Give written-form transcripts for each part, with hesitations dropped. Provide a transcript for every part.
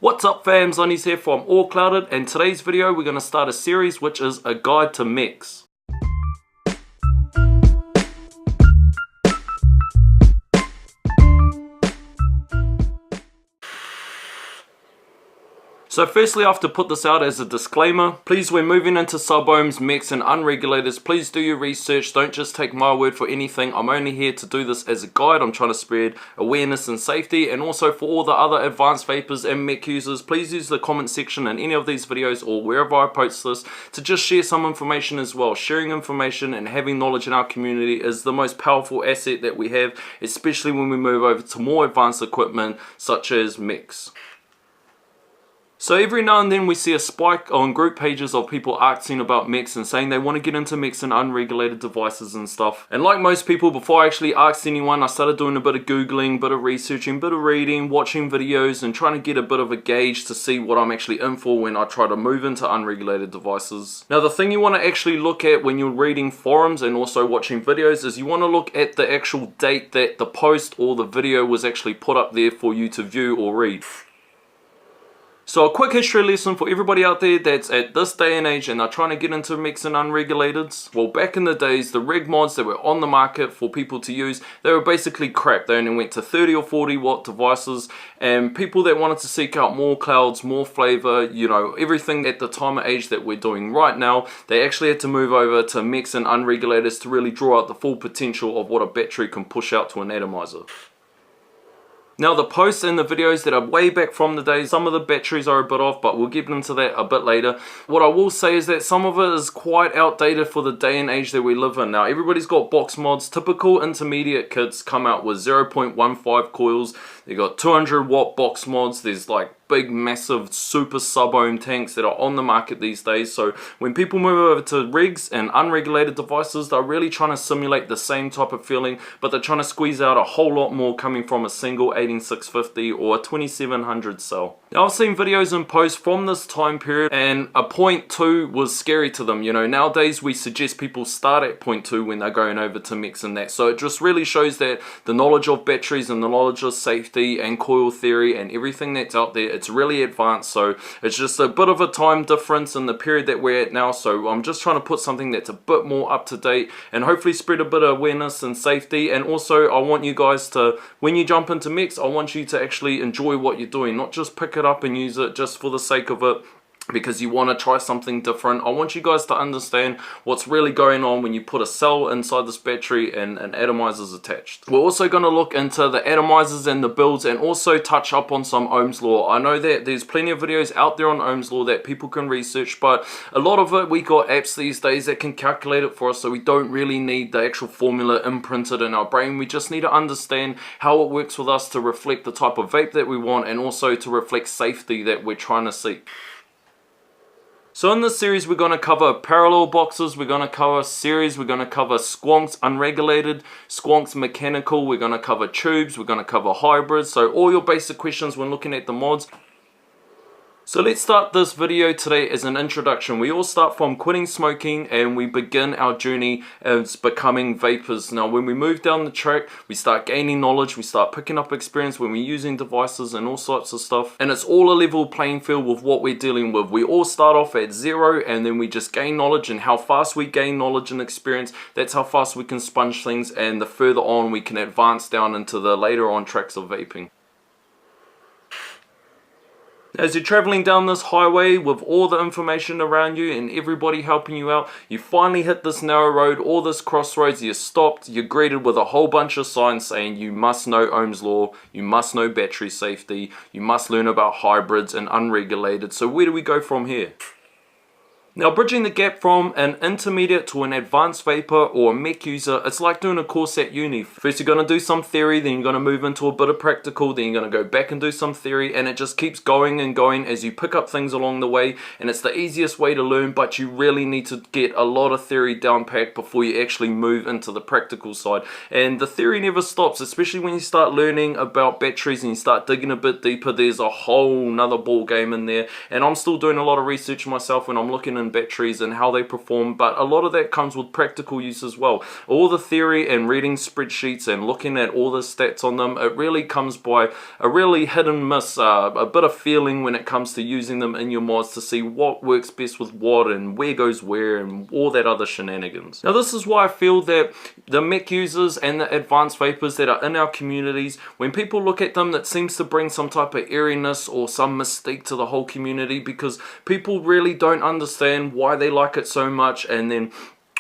What's up fams, Unnies here from allclouded, and today's video we're going to start a series which is a guide to mechs. So firstly, I have to put this out as a disclaimer. Please, when moving into Subohms, mechs and unregulateds, please do your research. Don't just take my word for anything. I'm only here to do this as a guide. I'm trying to spread awareness and safety. And also for all the other advanced vapors and mech users, please use the comment section in any of these videos or wherever I post this to just share some information as well. Sharing information and having knowledge in our community is the most powerful asset that we have, especially when we move over to more advanced equipment such as mechs. So every now and then we see a spike on group pages of people asking about mechs and saying they want to get into mechs and unregulated devices and stuff. And like most people, before I actually asked anyone, I started doing a bit of googling, bit of researching, bit of reading, watching videos and trying to get a bit of a gauge to see what I'm actually in for when I try to move into unregulated devices. Now the thing you want to actually look at when you're reading forums and also watching videos is you want to look at the actual date that the post or the video was actually put up there for you to view or read. So a quick history lesson for everybody out there that's at this day and age and are trying to get into mechs and unregulateds. Well, back in the days, the reg mods that were on the market for people to use, they were basically crap. They only went to 30 or 40 watt devices, and people that wanted to seek out more clouds, more flavor, you know, everything at the time of age that we're doing right now, they actually had to move over to mechs and unregulateds to really draw out the full potential of what a battery can push out to an atomizer. Now the posts and the videos that are way back from the days, some of the batteries are a bit off, but we'll get into that a bit later. What I will say is that some of it is quite outdated for the day and age that we live in. Now everybody's got box mods. Typical intermediate kits come out with 0.15 coils. They got 200 watt box mods. There's like big massive super Subohm tanks that are on the market these days. So when people move over to rigs and unregulated devices, they're really trying to simulate the same type of feeling, but they're trying to squeeze out a whole lot more coming from a single 18650 or a 2700 cell. Now I've seen videos and posts from this time period and a 0.2 was scary to them. You know, nowadays we suggest people start at 0.2 when they're going over to mechs and that. So it just really shows that the knowledge of batteries and the knowledge of safety and coil theory and everything that's out there, it's really advanced. So it's just a bit of a time difference in the period that we're at now. So I'm just trying to put something that's a bit more up to date and hopefully spread a bit of awareness and safety. And also I want you guys to, when you jump into mechs, I want you to actually enjoy what you're doing, not just pick it up and use it just for the sake of it because you want to try something different. I want you guys to understand what's really going on when you put a cell inside this battery and an atomizer is attached. We're also going to look into the atomizers and the builds and also touch up on some Ohms Law. I know that there's plenty of videos out there on Ohms Law that people can research, but a lot of it, we got apps these days that can calculate it for us, so we don't really need the actual formula imprinted in our brain. We just need to understand how it works with us to reflect the type of vape that we want and also to reflect safety that we're trying to seek. So in this series we're going to cover parallel boxes, we're going to cover series, we're going to cover squonks unregulated, squonks mechanical, we're going to cover tubes, we're going to cover hybrids, so all your basic questions when looking at the mods. So let's start this video today as an introduction. We all start from quitting smoking and we begin our journey as becoming vapors. Now when we move down the track, we start gaining knowledge, we start picking up experience when we're using devices and all sorts of stuff. And it's all a level playing field with what we're dealing with. We all start off at zero and then we just gain knowledge, and how fast we gain knowledge and experience, that's how fast we can sponge things, and the further on we can advance down into the later on tracks of vaping. As you're traveling down this highway with all the information around you and everybody helping you out, you finally hit this narrow road or this crossroads, you're stopped, you're greeted with a whole bunch of signs saying you must know Ohm's Law, you must know battery safety, you must learn about hybrids and unregulated. So where do we go from here? Now bridging the gap from an intermediate to an advanced vapor or a mech user, it's like doing a course at uni. First you're going to do some theory, then you're going to move into a bit of practical, then you're going to go back and do some theory, and it just keeps going and going as you pick up things along the way, and it's the easiest way to learn, but you really need to get a lot of theory down packed before you actually move into the practical side. And the theory never stops, especially when you start learning about batteries and you start digging a bit deeper. There's a whole nother ball game in there, and I'm still doing a lot of research myself when I'm looking lithium-ion batteries and how they perform, but a lot of that comes with practical use as well. All the theory and reading spreadsheets and looking at all the stats on them, it really comes by a really hit and miss, a bit of feeling when it comes to using them in your mods to see what works best with what and where goes where and all that other shenanigans. Now this is why I feel that the Mech users and the advanced vapors that are in our communities, when people look at them, that seems to bring some type of eeriness or some mystique to the whole community, because people really don't understand why they like it so much, and then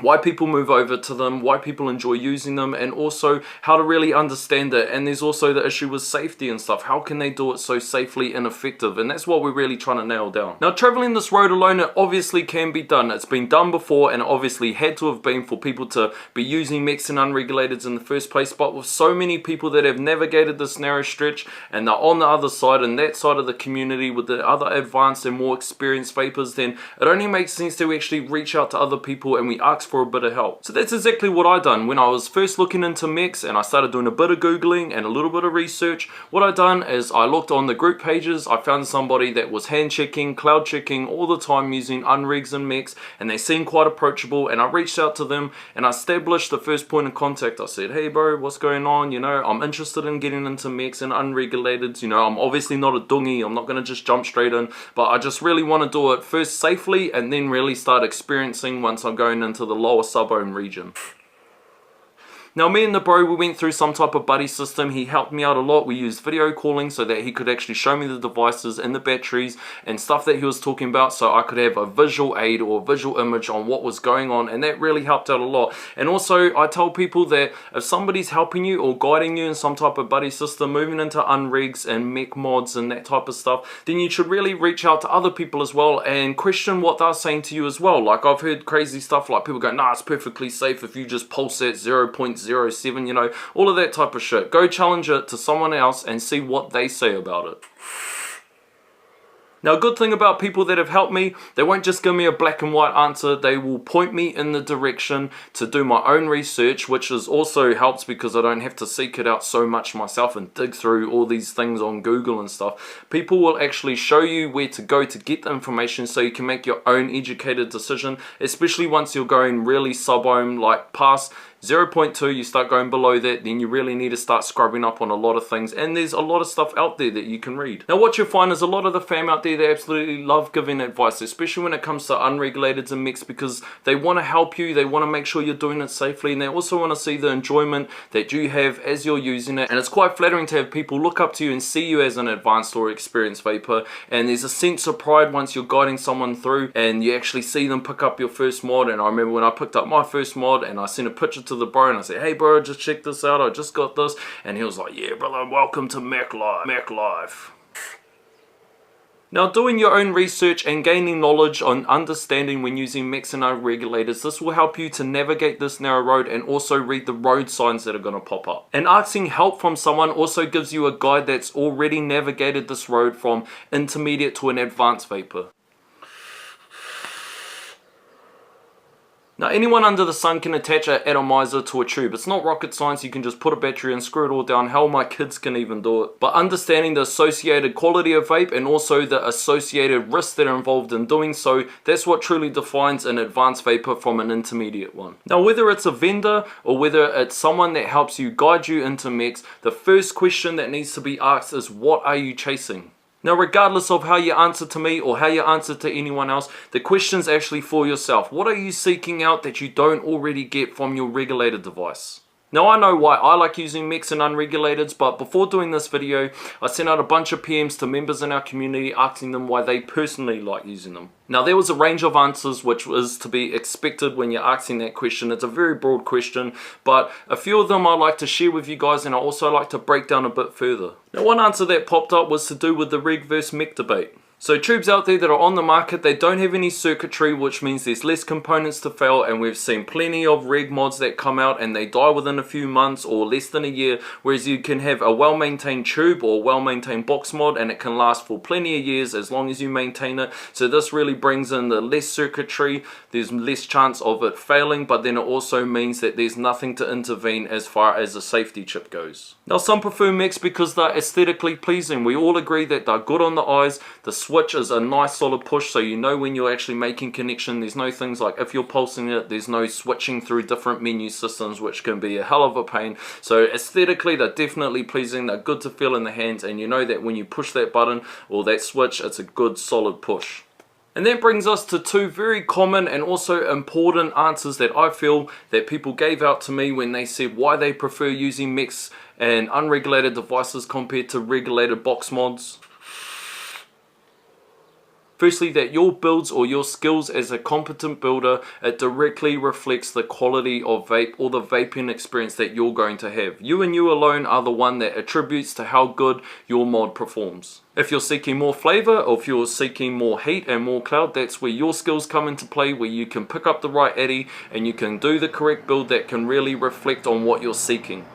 why people move over to them, why people enjoy using them, and also how to really understand it. And there's also the issue with safety and stuff. How can they do it so safely and effective? And that's what we're really trying to nail down. Now, traveling this road alone, it obviously can be done. It's been done before, and it obviously had to have been for people to be using Mechs and Unregulateds in the first place. But with so many people that have navigated this narrow stretch, and they're on the other side, and that side of the community with the other advanced and more experienced vapors, then it only makes sense to actually reach out to other people and we ask for a bit of help. So that's exactly what I done when I was first looking into Mechs, and I started doing a bit of googling and a little bit of research. What I done is I looked on the group pages. I found somebody that was hand checking, cloud checking all the time using unregs and Mechs, and they seemed quite approachable, and I reached out to them and I established the first point of contact. I said, hey bro, what's going on? You know, I'm interested in getting into Mechs and Unregulated. You know, I'm obviously not a dungy, I'm not going to just jump straight in, but I just really want to do it first safely and then really start experiencing once I'm going into the lower Subohm region. Now me and the bro, we went through some type of buddy system. He helped me out a lot. We used video calling so that he could actually show me the devices and the batteries and stuff that he was talking about, so I could have a visual aid or a visual image on what was going on, and that really helped out a lot. And also I tell people that if somebody's helping you or guiding you in some type of buddy system, moving into unregs and Mech mods and that type of stuff, then you should really reach out to other people as well and question what they're saying to you as well. Like I've heard crazy stuff like people go, nah, it's perfectly safe if you just pulse at 0.07, you know, all of that type of shit. Go challenge it to someone else and see what they say about it. Now, a good thing about people that have helped me, they won't just give me a black and white answer. They will point me in the direction to do my own research, which is also helps because I don't have to seek it out so much myself and dig through all these things on Google and stuff. People will actually show you where to go to get the information so you can make your own educated decision, especially once you're going really Subohm, like past 0.2, you start going below that, then you really need to start scrubbing up on a lot of things, and there's a lot of stuff out there that you can read. Now what you'll find is a lot of the fam out there, they absolutely love giving advice, especially when it comes to unregulated and Mechs, because they want to help you, they want to make sure you're doing it safely, and they also want to see the enjoyment that you have as you're using it. And it's quite flattering to have people look up to you and see you as an advanced or experienced vapor, and there's a sense of pride once you're guiding someone through and you actually see them pick up your first mod. And I remember when I picked up my first mod and I sent a picture to the bro and I said, hey bro, just check this out, I just got this, and he was like, yeah brother, welcome to Mech life. Now, doing your own research and gaining knowledge on understanding when using Mechs and Unregulateds, this will help you to navigate this narrow road and also read the road signs that are going to pop up. And asking help from someone also gives you a guide that's already navigated this road from intermediate to an advanced vapor. Now, anyone under the sun can attach an atomizer to a tube. It's not rocket science, you can just put a battery and screw it all down. Hell, my kids can even do it. But understanding the associated quality of vape and also the associated risks that are involved in doing so, that's what truly defines an advanced vapor from an intermediate one. Now, whether it's a vendor or whether it's someone that helps you guide you into Mechs, the first question that needs to be asked is, what are you chasing? Now, regardless of how you answer to me or how you answer to anyone else, the question's actually for yourself. What are you seeking out that you don't already get from your regulated device? Now, I know why I like using Mechs and Unregulateds, but before doing this video, I sent out a bunch of PMs to members in our community asking them why they personally like using them. Now, there was a range of answers which was to be expected when you're asking that question. It's a very broad question, but a few of them I'd like to share with you guys, and I also like to break down a bit further. Now, one answer that popped up was to do with the reg versus Mech debate. So tubes out there that are on the market, they don't have any circuitry, which means there's less components to fail, and we've seen plenty of reg mods that come out and they die within a few months or less than a year, whereas you can have a well-maintained tube or well-maintained box mod and it can last for plenty of years as long as you maintain it. So this really brings in the less circuitry, there's less chance of it failing, but then it also means that there's nothing to intervene as far as the safety chip goes. Now, some prefer Mechs because they're aesthetically pleasing. We all agree that they're good on the eyes, the switch is a nice solid push, so you know when you're actually making connection. There's no things like if you're pulsing it, there's no switching through different menu systems, which can be a hell of a pain. So aesthetically, they're definitely pleasing. They're good to feel in the hands, and you know that when you push that button or that switch, it's a good solid push. And that brings us to two very common and also important answers that I feel that people gave out to me when they said why they prefer using mechs and unregulated devices compared to regulated box mods. Firstly, that your builds or your skills as a competent builder, it directly reflects the quality of vape or the vaping experience that you're going to have. You and you alone are the one that attributes to how good your mod performs. If you're seeking more flavor, or if you're seeking more heat and more cloud, that's where your skills come into play, where you can pick up the right eddy and you can do the correct build that can really reflect on what you're seeking.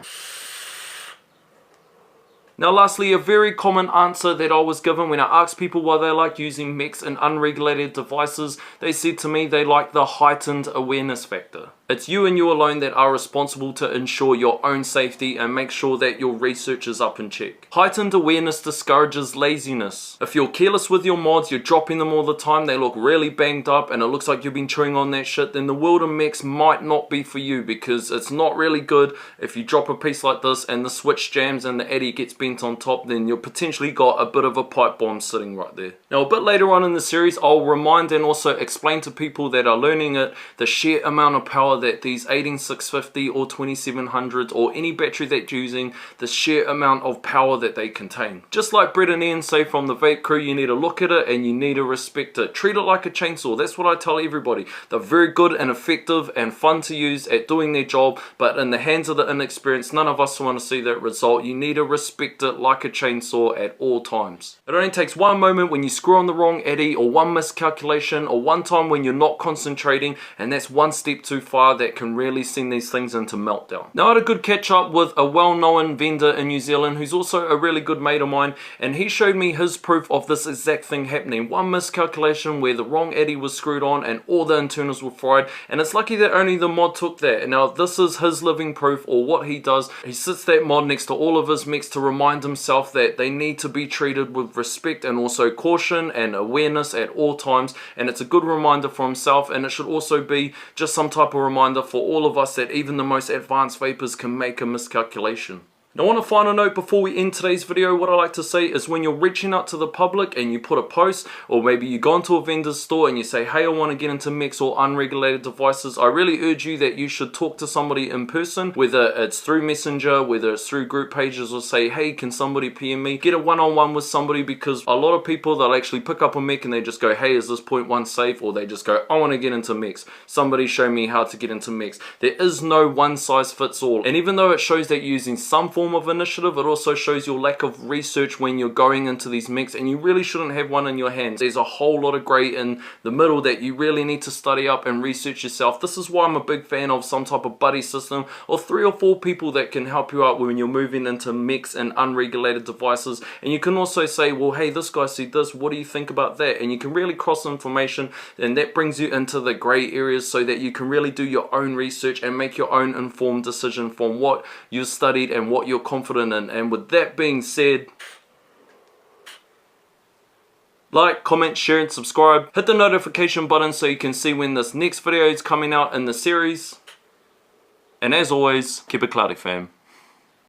Now lastly, a very common answer that I was given when I asked people why they like using mechs and unregulated devices, they said to me they like the heightened awareness factor. It's you and you alone that are responsible to ensure your own safety and make sure that your research is up in check. Heightened awareness discourages laziness. If you're careless with your mods, you're dropping them all the time, they look really banged up and it looks like you've been chewing on that shit, then the world of mechs might not be for you, because it's not really good if you drop a piece like this and the switch jams and the eddy gets bent on top, then you've potentially got a bit of a pipe bomb sitting right there. Now a bit later on in the series, I'll remind and also explain to people that are learning it the sheer amount of power that these 18650 or 2700 or any battery that you're using, the sheer amount of power that they contain. Just like Brett and Ian say from the Vape Crew, you need to look at it and you need to respect it. Treat it like a chainsaw. That's what I tell everybody. They're very good and effective and fun to use at doing their job, but in the hands of the inexperienced, none of us want to see that result. You need to respect it like a chainsaw at all times. It only takes one moment when you screw on the wrong eddy, or one miscalculation, or one time when you're not concentrating, and that's one step too far that can really send these things into meltdown. Now I had a good catch up with a well-known vendor in New Zealand who's also a really good mate of mine, and he showed me his proof of this exact thing happening. One miscalculation where the wrong eddy was screwed on and all the internals were fried, and it's lucky that only the mod took that. And now this is his living proof, or what he does. He sits that mod next to all of his mechs to remind himself that they need to be treated with respect and also caution and awareness at all times, and it's a good reminder for himself, and it should also be just some type of reminder for all of us that even the most advanced vapors can make a miscalculation. Now on a final note before we end today's video, what I like to say is when you're reaching out to the public and you put a post, or maybe you go into a vendor's store and you say, hey, I want to get into mechs or unregulated devices, I really urge you that you should talk to somebody in person, whether it's through Messenger, whether it's through group pages, or say, hey, can somebody PM me? Get a one-on-one with somebody, because a lot of people, they'll actually pick up a mech and they just go, hey, is this 0.1 safe? Or they just go, I want to get into mechs. Somebody show me how to get into mechs. There is no one size fits all. And even though it shows that you're using some form of initiative, it also shows your lack of research when you're going into these mechs, and you really shouldn't have one in your hands. There's a whole lot of grey in the middle that you really need to study up and research yourself. This is why I'm a big fan of some type of buddy system, or 3 or 4 people that can help you out when you're moving into mechs and unregulated devices. And you can also say, well, hey, this guy said this, what do you think about that? And you can really cross information, and that brings you into the grey areas so that you can really do your own research and make your own informed decision from what you've studied and what you're confident in. And with that being said, like, comment, share and subscribe. Hit the notification button so you can see when this next video is coming out in the series. And as always, keep it cloudy, fam.